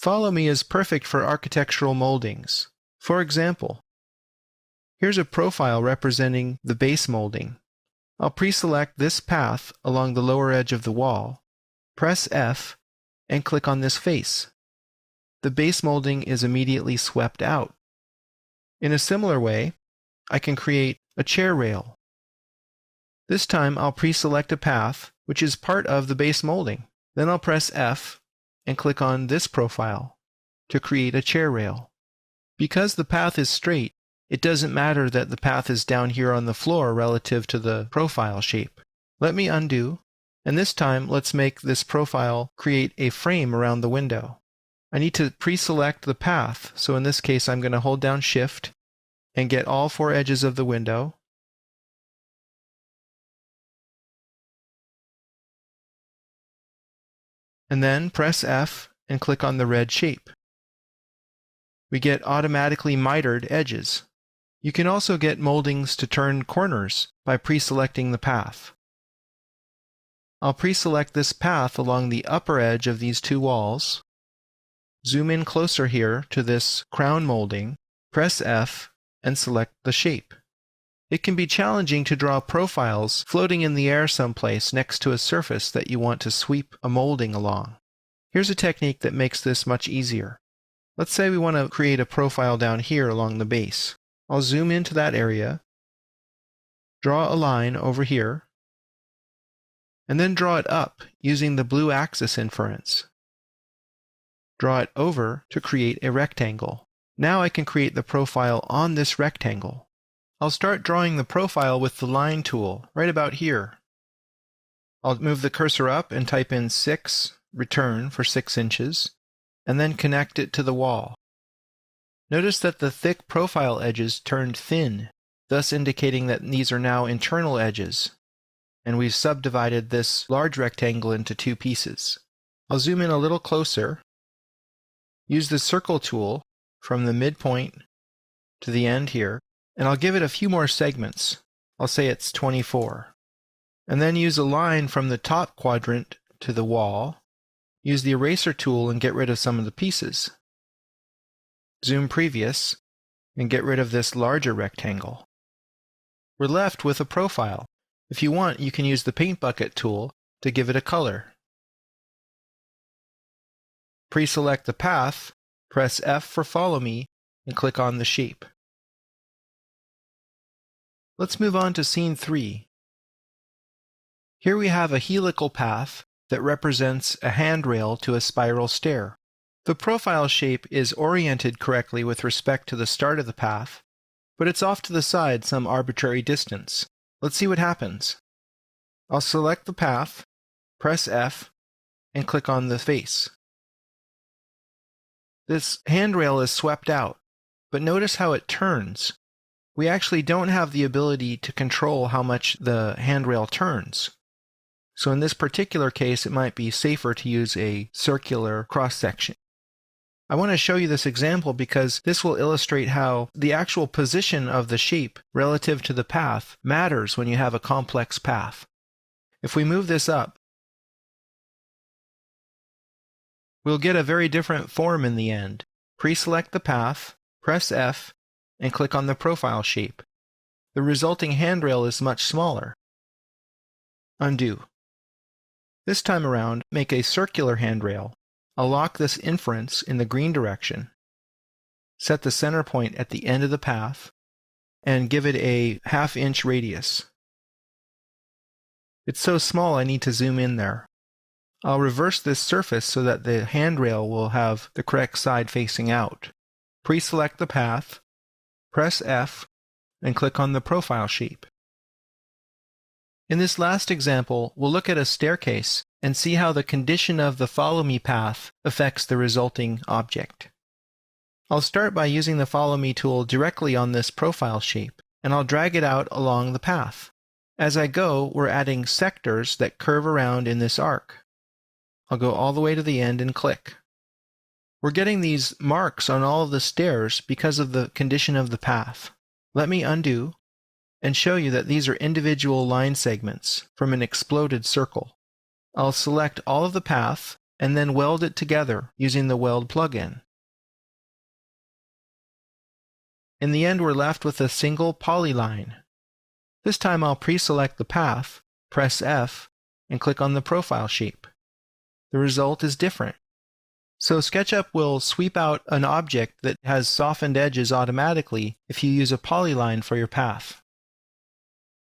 Follow Me is perfect for architectural moldings. For example, here's a profile representing the base molding. I'll pre-select this path along the lower edge of the wall, press F, and click on this face. The base molding is immediately swept out. In a similar way, I can create a chair rail. This time I'll pre-select a path which is part of the base molding. Then I'll press F and click on this profile to create a chair rail. Because the path is straight, it doesn't matter that the path is down here on the floor relative to the profile shape. Let me undo, and this time let's make this profile create a frame around the window. I need to pre-select the path, so in this case I'm going to hold down Shift and get all 4 edges of the window. And then press F and click on the red shape. We get automatically mitered edges. You can also get moldings to turn corners by pre-selecting the path. I'll pre-select this path along the upper edge of these 2 walls. Zoom in closer here to this crown molding, press F, and select the shape. It can be challenging to draw profiles floating in the air someplace next to a surface that you want to sweep a molding along. Here's a technique that makes this much easier. Let's say we want to create a profile down here along the base. I'll zoom into that area, draw a line over here, and then draw it up using the blue axis inference. Draw it over to create a rectangle. Now I can create the profile on this rectangle. I'll start drawing the profile with the line tool right about here. I'll move the cursor up and type in 6, return for 6 inches, and then connect it to the wall. Notice that the thick profile edges turned thin, thus indicating that these are now internal edges, and we've subdivided this large rectangle into 2 pieces. I'll zoom in a little closer, use the circle tool from the midpoint to the end here, and I'll give it a few more segments. I'll say it's 24. And then use a line from the top quadrant to the wall. Use the eraser tool and get rid of some of the pieces. Zoom previous and get rid of this larger rectangle. We're left with a profile. If you want, you can use the paint bucket tool to give it a color. Pre-select the path, press F for Follow Me, and click on the shape. Let's move on to scene 3. Here we have a helical path that represents a handrail to a spiral stair. The profile shape is oriented correctly with respect to the start of the path, but it's off to the side some arbitrary distance. Let's see what happens. I'll select the path, press F, and click on the face. This handrail is swept out, but notice how it turns. We actually don't have the ability to control how much the handrail turns. So in this particular case, it might be safer to use a circular cross-section. I want to show you this example because this will illustrate how the actual position of the shape relative to the path matters when you have a complex path. If we move this up, we'll get a very different form in the end. Pre-select the path, press F, and click on the profile shape. The resulting handrail is much smaller. Undo. This time around, make a circular handrail. I'll lock this inference in the green direction, set the center point at the end of the path, and give it a 1/2 inch radius. It's so small I need to zoom in there. I'll reverse this surface so that the handrail will have the correct side facing out. Pre-select the path, press F, and click on the profile shape. In this last example, we'll look at a staircase and see how the condition of the Follow Me path affects the resulting object. I'll start by using the Follow Me tool directly on this profile shape, and I'll drag it out along the path. As I go, we're adding sectors that curve around in this arc. I'll go all the way to the end and click. We're getting these marks on all of the stairs because of the condition of the path. Let me undo and show you that these are individual line segments from an exploded circle. I'll select all of the path and then weld it together using the Weld plugin. In the end, we're left with a single polyline. This time I'll pre-select the path, press F, and click on the profile shape. The result is different. So SketchUp will sweep out an object that has softened edges automatically if you use a polyline for your path.